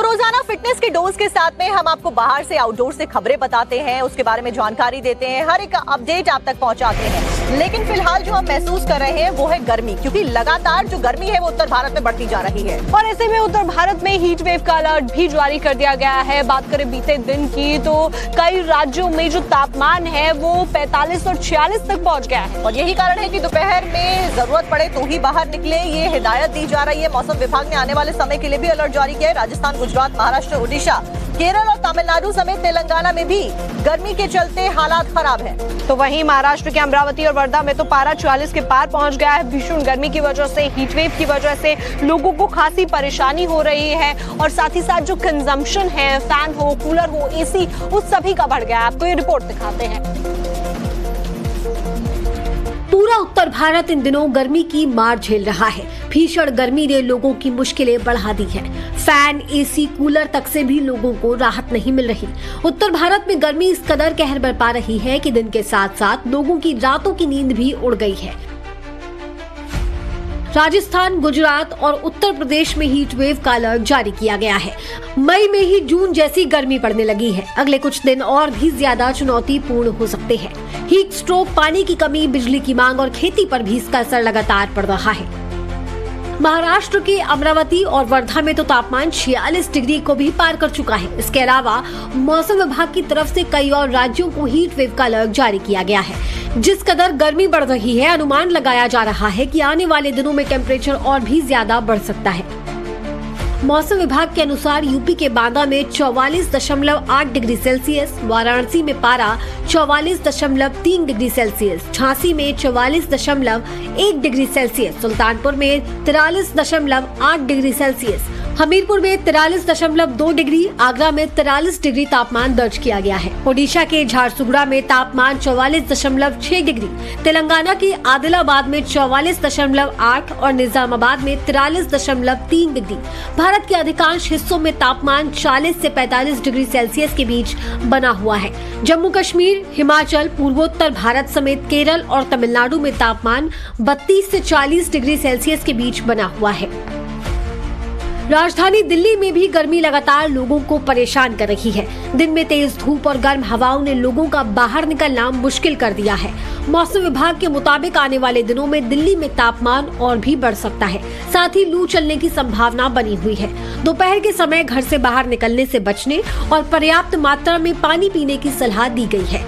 तो रोजाना फिटनेस के डोज के साथ में हम आपको बाहर से आउटडोर से खबरें बताते हैं, उसके बारे में जानकारी देते हैं, हर एक अपडेट आप तक पहुंचाते हैं। लेकिन फिलहाल जो हम महसूस कर रहे हैं वो है गर्मी, क्योंकि लगातार जो गर्मी है वो उत्तर भारत में बढ़ती जा रही है और ऐसे में उत्तर भारत में हीट वेव का अलर्ट भी जारी कर दिया गया है। बात करें बीते दिन की तो कई राज्यों में जो तापमान है वो 45 और 46 तक पहुंच गया है और यही कारण है कि दोपहर में जरूरत पड़े तो ही बाहर निकले, ये हिदायत दी जा रही है। मौसम विभाग ने आने वाले समय के लिए भी अलर्ट जारी किया है। राजस्थान, गुजरात, महाराष्ट्र, ओडिशा, केरल और तमिलनाडु समेत तेलंगाना में भी गर्मी के चलते हालात खराब हैं। तो वहीं महाराष्ट्र के अमरावती और वर्धा में तो पारा 44 के पार पहुंच गया है। भीषण गर्मी की वजह से, हीट वेव की वजह से लोगों को खासी परेशानी हो रही है और साथ ही साथ जो कंजम्पशन है, फैन हो, कूलर हो, एसी, उस सभी का बढ़ गया है। आपको ये रिपोर्ट दिखाते हैं। पूरा उत्तर भारत इन दिनों गर्मी की मार झेल रहा है। भीषण गर्मी ने लोगों की मुश्किलें बढ़ा दी है। फैन, एसी, कूलर तक से भी लोगों को राहत नहीं मिल रही। उत्तर भारत में गर्मी इस कदर कहर बरपा रही है कि दिन के साथ साथ लोगों की रातों की नींद भी उड़ गई है। राजस्थान, गुजरात और उत्तर प्रदेश में हीट वेव का अलर्ट जारी किया गया है। मई में ही जून जैसी गर्मी पड़ने लगी है। अगले कुछ दिन और भी ज्यादा चुनौतीपूर्ण हो सकते हैं। हीट स्ट्रोक, पानी की कमी, बिजली की मांग और खेती पर भी इसका असर लगातार पड़ रहा है। महाराष्ट्र के अमरावती और वर्धा में तो तापमान 46 डिग्री को भी पार कर चुका है। इसके अलावा मौसम विभाग की तरफ से कई और राज्यों को हीट वेव का अलर्ट जारी किया गया है। जिस कदर गर्मी बढ़ रही है, अनुमान लगाया जा रहा है कि आने वाले दिनों में टेम्परेचर और भी ज्यादा बढ़ सकता है। मौसम विभाग के अनुसार यूपी के बांदा में 44.8 डिग्री सेल्सियस, वाराणसी में पारा 44.3 डिग्री सेल्सियस, झांसी में 44.1 डिग्री सेल्सियस, सुल्तानपुर में 43.8 डिग्री सेल्सियस, हमीरपुर में 43.2 डिग्री, आगरा में 43 डिग्री तापमान दर्ज किया गया है। ओडिशा के झारसुगुड़ा में तापमान 44.6 डिग्री, तेलंगाना के आदिलाबाद में 44.8 और निजामाबाद में 43.3 डिग्री। भारत के अधिकांश हिस्सों में तापमान 40 से 45 डिग्री सेल्सियस के बीच बना हुआ है। जम्मू कश्मीर, हिमाचल, पूर्वोत्तर भारत समेत केरल और तमिलनाडु में तापमान 32 से 40 डिग्री सेल्सियस के बीच बना हुआ है। राजधानी दिल्ली में भी गर्मी लगातार लोगों को परेशान कर रही है। दिन में तेज धूप और गर्म हवाओं ने लोगों का बाहर निकलना मुश्किल कर दिया है। मौसम विभाग के मुताबिक आने वाले दिनों में दिल्ली में तापमान और भी बढ़ सकता है। साथ ही लू चलने की संभावना बनी हुई है। दोपहर के समय घर से बाहर निकलने से बचने और पर्याप्त मात्रा में पानी पीने की सलाह दी गई है।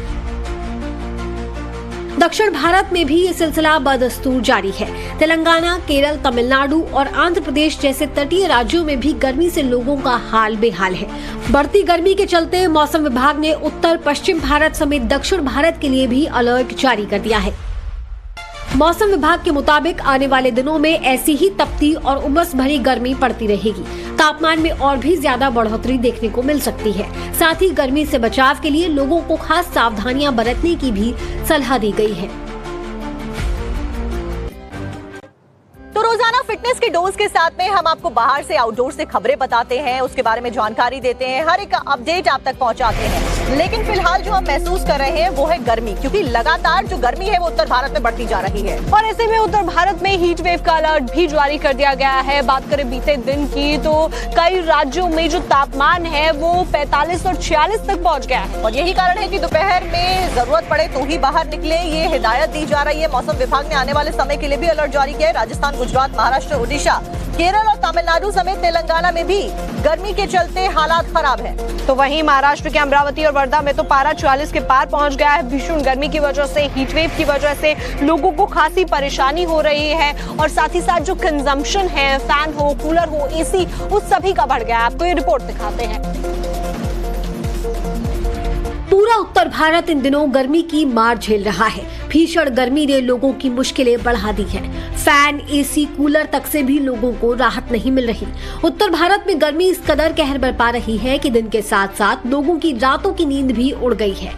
दक्षिण भारत में भी ये सिलसिला बदस्तूर जारी है। तेलंगाना, केरल, तमिलनाडु और आंध्र प्रदेश जैसे तटीय राज्यों में भी गर्मी से लोगों का हाल बेहाल है। बढ़ती गर्मी के चलते मौसम विभाग ने उत्तर पश्चिम भारत समेत दक्षिण भारत के लिए भी अलर्ट जारी कर दिया है। मौसम विभाग के मुताबिक आने वाले दिनों में ऐसी ही तपती और उमस भरी गर्मी पड़ती रहेगी। तापमान में और भी ज्यादा बढ़ोतरी देखने को मिल सकती है। साथ ही गर्मी से बचाव के लिए लोगों को खास सावधानियां बरतने की भी सलाह दी गई है। तो रोजाना फिटनेस के डोज के साथ में हम आपको बाहर से आउटडोर से खबरें बताते हैं, उसके बारे में जानकारी देते हैं, हर एक अपडेट आप तक पहुंचाते हैं। लेकिन फिलहाल जो हम महसूस कर रहे हैं वो है गर्मी, क्योंकि लगातार जो गर्मी है वो उत्तर भारत में बढ़ती जा रही है और ऐसे में उत्तर भारत में हीट वेव का अलर्ट भी जारी कर दिया गया है। बात करें बीते दिन की तो कई राज्यों में जो तापमान है वो 45 और 46 तक पहुंच गया है और यही कारण है कि दोपहर में जरूरत पड़े तो ही बाहर निकले, ये हिदायत दी जा रही है। मौसम विभाग ने आने वाले समय के लिए भी अलर्ट जारी किया है। राजस्थान, गुजरात, महाराष्ट्र, ओडिशा, केरल और तमिलनाडु समेत तेलंगाना में भी गर्मी के चलते हालात खराब हैं। तो वहीं महाराष्ट्र के अमरावती और वर्धा में तो पारा 44 के पार पहुंच गया है। भीषण गर्मी की वजह से, हीट वेव की वजह से लोगों को खासी परेशानी हो रही है और साथ ही साथ जो कंजम्पशन है, फैन हो, कूलर हो, एसी, उस सभी का बढ़ गया है। आपको ये रिपोर्ट दिखाते हैं। पूरा उत्तर भारत इन दिनों गर्मी की मार झेल रहा है। भीषण गर्मी ने लोगों की मुश्किलें बढ़ा दी है। फैन, एसी, कूलर तक से भी लोगों को राहत नहीं मिल रही। उत्तर भारत में गर्मी इस कदर कहर बरपा रही है कि दिन के साथ साथ लोगों की रातों की नींद भी उड़ गई है।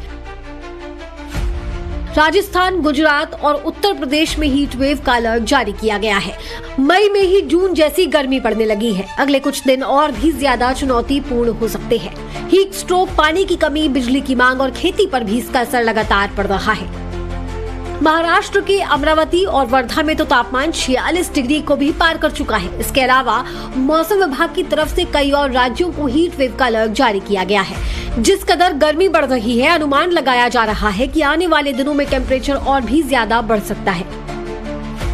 राजस्थान, गुजरात और उत्तर प्रदेश में हीट वेव का अलर्ट जारी किया गया है। मई में ही जून जैसी गर्मी पड़ने लगी है। अगले कुछ दिन और भी ज्यादा चुनौतीपूर्ण हो सकते हैं। हीट स्ट्रोक, पानी की कमी, बिजली की मांग और खेती पर भी इसका असर लगातार पड़ रहा है। महाराष्ट्र के अमरावती और वर्धा में तो तापमान 46 डिग्री को भी पार कर चुका है। इसके अलावा मौसम विभाग की तरफ से कई और राज्यों को हीट वेव का अलर्ट जारी किया गया है। जिस कदर गर्मी बढ़ रही है, अनुमान लगाया जा रहा है कि आने वाले दिनों में टेम्परेचर और भी ज्यादा बढ़ सकता है।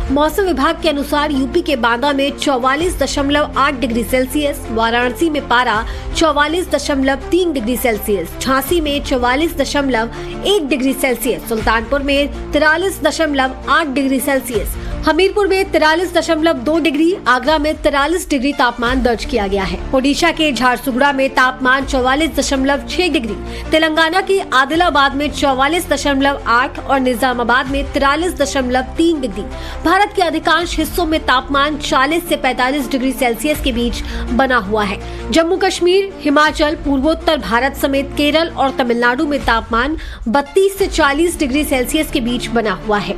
मौसम विभाग के अनुसार यूपी के बांदा में 44.8 डिग्री सेल्सियस, वाराणसी में पारा 44.3 डिग्री सेल्सियस, झांसी में 44.1 डिग्री सेल्सियस, सुल्तानपुर में 43.8 डिग्री सेल्सियस, हमीरपुर में 43.2 डिग्री, आगरा में 43 डिग्री तापमान दर्ज किया गया है। ओडिशा के झारसुगुड़ा में तापमान 44.6 डिग्री, तेलंगाना के आदिलाबाद में 44.8 और निजामाबाद में 43.3 डिग्री। भारत के अधिकांश हिस्सों में तापमान 40 से 45 डिग्री सेल्सियस के बीच बना हुआ है। जम्मू कश्मीर, हिमाचल, पूर्वोत्तर भारत समेत केरल और तमिलनाडु में तापमान 32 से 40 डिग्री सेल्सियस के बीच बना हुआ है।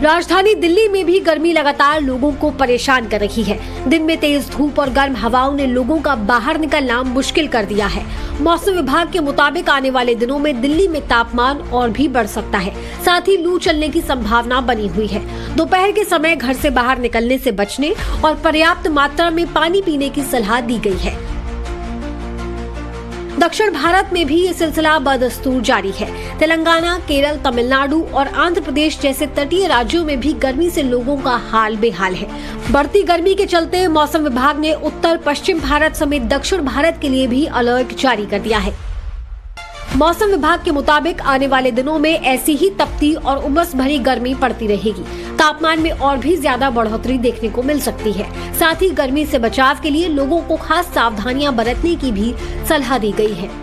राजधानी दिल्ली में भी गर्मी लगातार लोगों को परेशान कर रही है। दिन में तेज धूप और गर्म हवाओं ने लोगों का बाहर निकलना मुश्किल कर दिया है। मौसम विभाग के मुताबिक आने वाले दिनों में दिल्ली में तापमान और भी बढ़ सकता है। साथ ही लू चलने की संभावना बनी हुई है। दोपहर के समय घर से बाहर निकलने से बचने और पर्याप्त मात्रा में पानी पीने की सलाह दी गई है। दक्षिण भारत में भी ये सिलसिला बदस्तूर जारी है। तेलंगाना, केरल, तमिलनाडु और आंध्र प्रदेश जैसे तटीय राज्यों में भी गर्मी से लोगों का हाल बेहाल है। बढ़ती गर्मी के चलते मौसम विभाग ने उत्तर पश्चिम भारत समेत दक्षिण भारत के लिए भी अलर्ट जारी कर दिया है। मौसम विभाग के मुताबिक आने वाले दिनों में ऐसी ही तपती और उमस भरी गर्मी पड़ती रहेगी। तापमान में और भी ज्यादा बढ़ोतरी देखने को मिल सकती है। साथ ही गर्मी से बचाव के लिए लोगों को खास सावधानियां बरतने की भी सलाह दी गई है।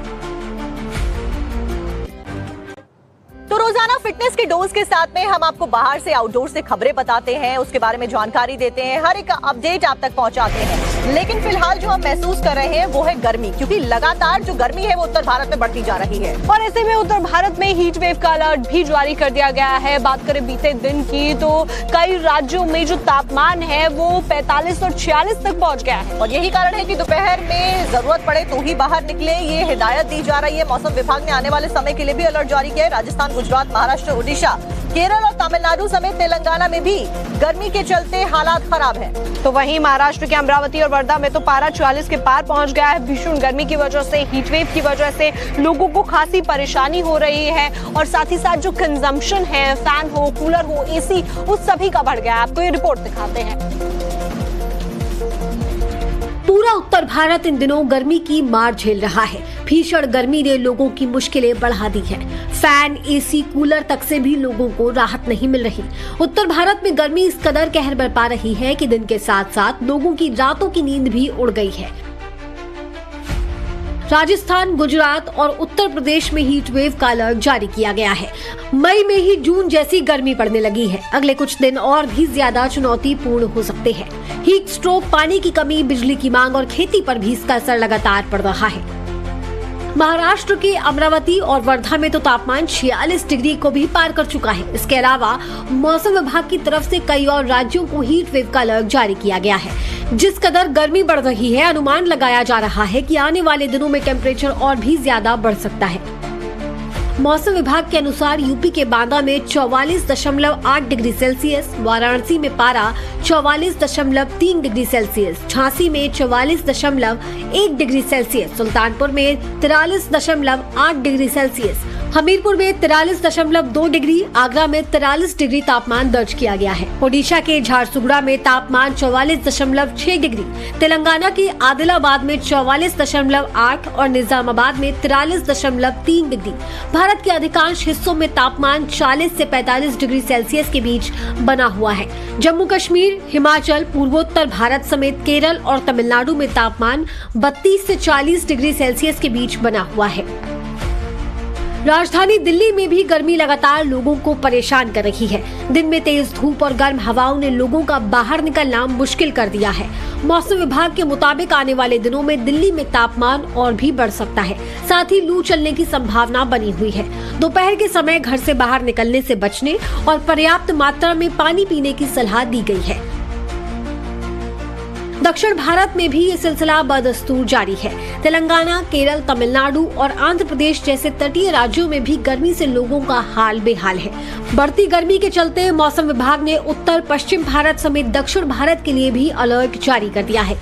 तो रोजाना फिटनेस की डोज के साथ में हम आपको बाहर से आउटडोर से खबरें बताते हैं, उसके बारे में जानकारी देते हैं, हर एक अपडेट आप तक पहुंचाते हैं। लेकिन फिलहाल जो हम महसूस कर रहे हैं वो है गर्मी, क्योंकि लगातार जो गर्मी है वो उत्तर भारत में बढ़ती जा रही है। और ऐसे में उत्तर भारत में हीट वेव का अलर्ट भी जारी कर दिया गया है। बात करें बीते दिन की तो कई राज्यों में जो तापमान है वो 45 और 46 तक पहुंच गया है। और यही कारण है कि दोपहर में जरूरत पड़े तो ही बाहर निकले, ये हिदायत दी जा रही है। मौसम विभाग ने आने वाले समय के लिए भी अलर्ट जारी किया है। राजस्थान, गुजरात, महाराष्ट्र, ओडिशा, केरल और तमिलनाडु समेत तेलंगाना में भी गर्मी के चलते हालात खराब हैं। तो वहीं महाराष्ट्र के अमरावती और वर्धा में तो पारा 44 के पार पहुंच गया है। भीषण गर्मी की वजह से, हीट वेव की वजह से लोगों को खासी परेशानी हो रही है और साथ ही साथ जो कंजम्पशन है, फैन हो, कूलर हो, एसी, उस सभी का बढ़ गया है। आपको ये रिपोर्ट दिखाते हैं। पूरा उत्तर भारत इन दिनों गर्मी की मार झेल रहा है। भीषण गर्मी ने लोगों की मुश्किलें बढ़ा दी है। फैन, एसी, कूलर तक से भी लोगों को राहत नहीं मिल रही। उत्तर भारत में गर्मी इस कदर कहर बरपा रही है कि दिन के साथ साथ लोगों की रातों की नींद भी उड़ गई है। राजस्थान, गुजरात और उत्तर प्रदेश में हीट वेव का अलर्ट जारी किया गया है। मई में ही जून जैसी गर्मी पड़ने लगी है। अगले कुछ दिन और भी ज्यादा चुनौतीपूर्ण हो सकते हैं। हीट स्ट्रोक, पानी की कमी, बिजली की मांग और खेती पर भी इसका असर लगातार पड़ रहा है। महाराष्ट्र के अमरावती और वर्धा में तो तापमान 46 डिग्री को भी पार कर चुका है। इसके अलावा मौसम विभाग की तरफ से कई और राज्यों को हीट वेव का अलर्ट जारी किया गया है। जिस कदर गर्मी बढ़ रही है, अनुमान लगाया जा रहा है कि आने वाले दिनों में टेम्परेचर और भी ज्यादा बढ़ सकता है। मौसम विभाग के अनुसार यूपी के बांदा में 44.8 डिग्री सेल्सियस, वाराणसी में पारा 44.3 डिग्री सेल्सियस, झांसी में 44.1 डिग्री सेल्सियस, सुल्तानपुर में 43.8 डिग्री सेल्सियस, हमीरपुर में 43.2 डिग्री, आगरा में 43 डिग्री तापमान दर्ज किया गया है। ओडिशा के झारसुगुड़ा में तापमान 44.6 डिग्री, तेलंगाना के आदिलाबाद में 44.8 और निजामाबाद में 43.3 डिग्री। भारत के अधिकांश हिस्सों में तापमान 40 से 45 डिग्री सेल्सियस के बीच बना हुआ है। जम्मू कश्मीर, हिमाचल, पूर्वोत्तर भारत समेत केरल और तमिलनाडु में तापमान 32 से 40 डिग्री सेल्सियस के बीच बना हुआ है। राजधानी दिल्ली में भी गर्मी लगातार लोगों को परेशान कर रही है। दिन में तेज धूप और गर्म हवाओं ने लोगों का बाहर निकलना मुश्किल कर दिया है। मौसम विभाग के मुताबिक आने वाले दिनों में दिल्ली में तापमान और भी बढ़ सकता है। साथ ही लू चलने की संभावना बनी हुई है। दोपहर के समय घर से बाहर निकलने से बचने और पर्याप्त मात्रा में पानी पीने की सलाह दी गई है। दक्षिण भारत में भी ये सिलसिला बदस्तूर जारी है। तेलंगाना, केरल, तमिलनाडु और आंध्र प्रदेश जैसे तटीय राज्यों में भी गर्मी से लोगों का हाल बेहाल है। बढ़ती गर्मी के चलते मौसम विभाग ने उत्तर पश्चिम भारत समेत दक्षिण भारत के लिए भी अलर्ट जारी कर दिया है।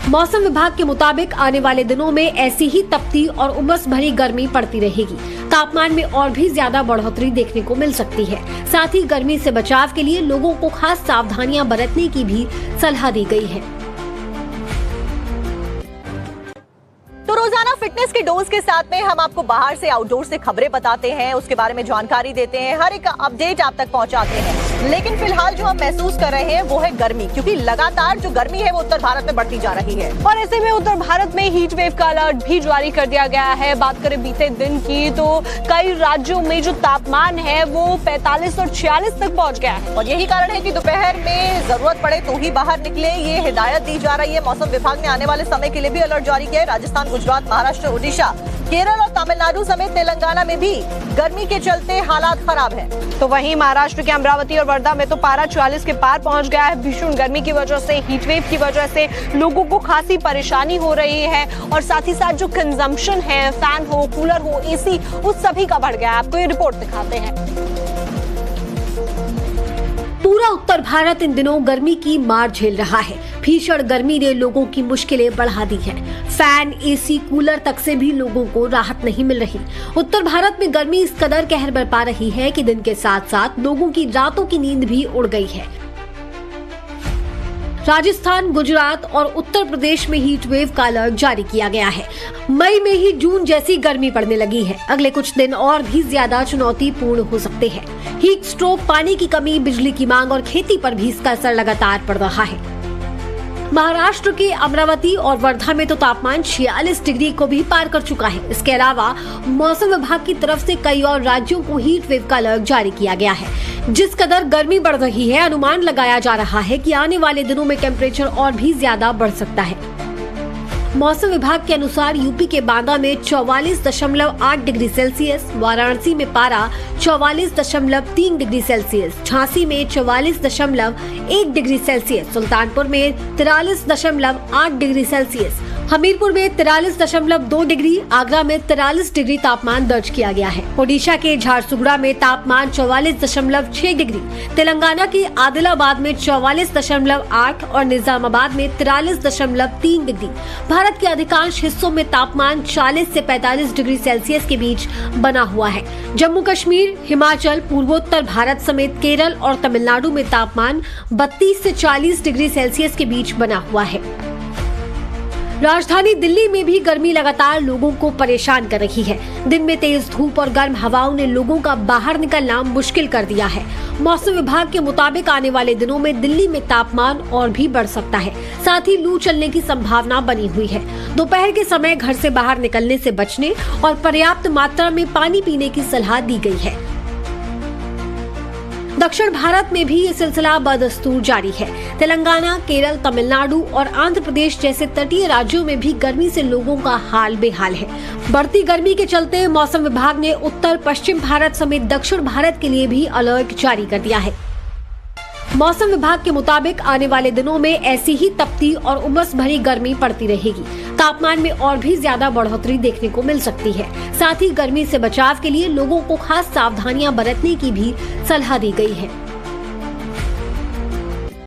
मौसम विभाग के मुताबिक आने वाले दिनों में ऐसी ही तपती और उमस भरी गर्मी पड़ती रहेगी। तापमान में और भी ज्यादा बढ़ोतरी देखने को मिल सकती है। साथ ही गर्मी से बचाव के लिए लोगों को खास सावधानियां बरतने की भी सलाह दी गई है। तो रोजाना फिटनेस की डोज के साथ में हम आपको बाहर से आउटडोर से खबरें बताते हैं, उसके बारे में जानकारी देते हैं, हर एक अपडेट आप तक पहुंचाते हैं। लेकिन फिलहाल जो हम महसूस कर रहे हैं वो है गर्मी, क्योंकि लगातार जो गर्मी है वो उत्तर भारत में बढ़ती जा रही है। और ऐसे में उत्तर भारत में हीट वेव का अलर्ट भी जारी कर दिया गया है। बात करें बीते दिन की तो कई राज्यों में जो तापमान है वो 45 और 46 तक पहुंच गया है। और यही कारण है कि दोपहर में जरूरत पड़े तो ही बाहर निकले, ये हिदायत दी जा रही है। मौसम विभाग ने आने वाले समय के लिए भी अलर्ट जारी किया है। राजस्थान, गुजरात, महाराष्ट्र, ओडिशा, केरल और तमिलनाडु समेत तेलंगाना में भी गर्मी के चलते हालात खराब हैं। तो वहीं महाराष्ट्र के अमरावती और वर्धा में तो पारा 44 के पार पहुंच गया है। भीषण गर्मी की वजह से, हीट वेव की वजह से लोगों को खासी परेशानी हो रही है और साथ ही साथ जो कंजम्पशन है, फैन हो, कूलर हो, एसी, उस सभी का बढ़ गया है। आपको ये रिपोर्ट दिखाते हैं। पूरा उत्तर भारत इन दिनों गर्मी की मार झेल रहा है। भीषण गर्मी ने लोगों की मुश्किलें बढ़ा दी हैं। फैन, एसी, कूलर तक से भी लोगों को राहत नहीं मिल रही। उत्तर भारत में गर्मी इस कदर कहर बरपा रही है कि दिन के साथ साथ लोगों की रातों की नींद भी उड़ गई है। राजस्थान, गुजरात और उत्तर प्रदेश में हीट वेव का अलर्ट जारी किया गया है। मई में ही जून जैसी गर्मी पड़ने लगी है। अगले कुछ दिन और भी ज्यादा चुनौतीपूर्ण हो सकते हैं। हीट स्ट्रोक, पानी की कमी, बिजली की मांग और खेती पर भी इसका असर लगातार पड़ रहा है। महाराष्ट्र के अमरावती और वर्धा में तो तापमान 46 डिग्री को भी पार कर चुका है। इसके अलावा मौसम विभाग की तरफ से कई और राज्यों को हीट वेव का अलर्ट जारी किया गया है। जिस कदर गर्मी बढ़ रही है, अनुमान लगाया जा रहा है कि आने वाले दिनों में टेम्परेचर और भी ज्यादा बढ़ सकता है। मौसम विभाग के अनुसार यूपी के बांदा में 44.8 डिग्री सेल्सियस, वाराणसी में पारा 44.3 डिग्री सेल्सियस, झांसी में 44.1 डिग्री सेल्सियस, सुल्तानपुर में 43.8 डिग्री सेल्सियस, हमीरपुर में 43.2 डिग्री, आगरा में 43 डिग्री तापमान दर्ज किया गया है। ओडिशा के झारसुगुड़ा में तापमान 44.6 डिग्री, तेलंगाना के आदिलाबाद में 44.8 और निजामाबाद में 43.3 डिग्री। भारत के अधिकांश हिस्सों में तापमान 40 से 45 डिग्री सेल्सियस के बीच बना हुआ है। जम्मू कश्मीर, हिमाचल, पूर्वोत्तर भारत समेत केरल और तमिलनाडु में तापमान 32 से 40 डिग्री सेल्सियस के बीच बना हुआ है। राजधानी दिल्ली में भी गर्मी लगातार लोगों को परेशान कर रही है। दिन में तेज धूप और गर्म हवाओं ने लोगों का बाहर निकलना मुश्किल कर दिया है। मौसम विभाग के मुताबिक आने वाले दिनों में दिल्ली में तापमान और भी बढ़ सकता है। साथ ही लू चलने की संभावना बनी हुई है। दोपहर के समय घर से बाहर निकलने से बचने और पर्याप्त मात्रा में पानी पीने की सलाह दी गई है। दक्षिण भारत में भी ये सिलसिला बदस्तूर जारी है। तेलंगाना, केरल, तमिलनाडु और आंध्र प्रदेश जैसे तटीय राज्यों में भी गर्मी से लोगों का हाल बेहाल है। बढ़ती गर्मी के चलते मौसम विभाग ने उत्तर पश्चिम भारत समेत दक्षिण भारत के लिए भी अलर्ट जारी कर दिया है। मौसम विभाग के मुताबिक आने वाले दिनों में ऐसी ही तपती और उमस भरी गर्मी पड़ती रहेगी। तापमान में और भी ज्यादा बढ़ोतरी देखने को मिल सकती है। साथ ही गर्मी से बचाव के लिए लोगों को खास सावधानियां बरतने की भी सलाह दी गई है।